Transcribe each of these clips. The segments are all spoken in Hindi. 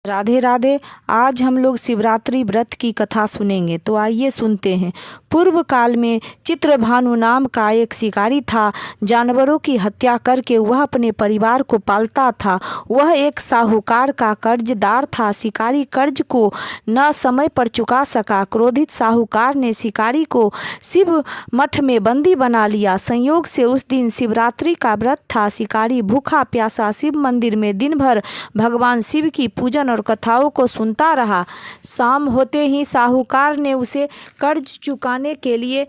राधे राधे। आज हम लोग शिवरात्रि व्रत की कथा सुनेंगे, तो आइए सुनते हैं। पूर्व काल में चित्रभानु नाम का एक शिकारी था। जानवरों की हत्या करके वह अपने परिवार को पालता था। वह एक साहूकार का कर्जदार था। शिकारी कर्ज को न समय पर चुका सका। क्रोधित साहूकार ने शिकारी को शिव मठ में बंदी बना लिया। संयोग से उस दिन शिवरात्रि का व्रत था। शिकारी भूखा प्यासा शिव मंदिर में दिन भर भगवान शिव की पूजन और कथाओं को सुनता रहा। शाम होते ही साहूकार ने उसे कर्ज चुकाने के लिए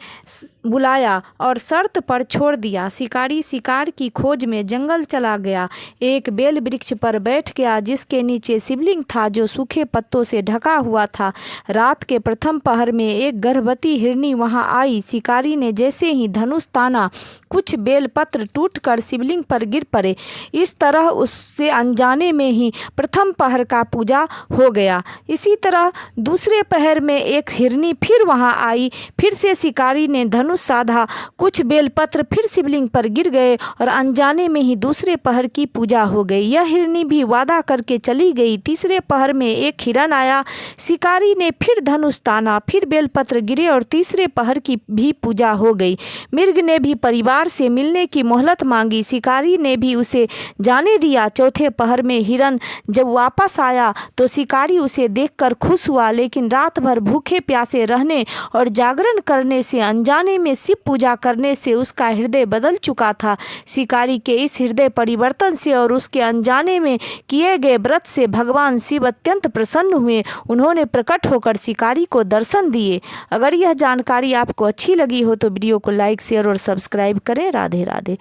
बुलाया और शर्त पर छोड़ दिया। शिकारी शिकार की खोज में जंगल चला गया। एक बेल वृक्ष पर बैठ गया जिसके नीचे शिवलिंग था जो सूखे पत्तों से ढका हुआ था। रात के प्रथम पहर में एक गर्भवती हिरनी वहां आई। शिकारी ने जैसे ही धनुष ताना, कुछ बेलपत्र टूटकर शिवलिंग पर गिर पड़े। इस तरह उससे अनजाने में ही प्रथम पहर का पूजा हो गया। इसी तरह दूसरे पहर में एक हिरनी फिर वहां आई। फिर से शिकारी ने धनुष साधा, कुछ बेलपत्र फिर शिवलिंग पर गिर गए और अनजाने में ही दूसरे पहर की पूजा हो गई। यह हिरनी भी वादा करके चली गई। तीसरे पहर में एक हिरण आया। शिकारी ने फिर धनुष ताना, फिर बेलपत्र गिरे और तीसरे पहर की भी पूजा हो गई। मृग ने भी परिवार से मिलने की मोहलत मांगी। शिकारी ने भी उसे जाने दिया। चौथे पहर में हिरण जब वापस आया तो शिकारी उसे देखकर खुश हुआ, लेकिन रात भर भूखे प्यासे रहने और जागरण करने से, अनजाने में शिव पूजा करने से उसका हृदय बदल चुका था। शिकारी के इस हृदय परिवर्तन से और उसके अनजाने में किए गए व्रत से भगवान शिव अत्यंत प्रसन्न हुए। उन्होंने प्रकट होकर शिकारी को दर्शन दिए। अगर यह जानकारी आपको अच्छी लगी हो तो वीडियो को लाइक, शेयर और सब्सक्राइब करें। राधे राधे।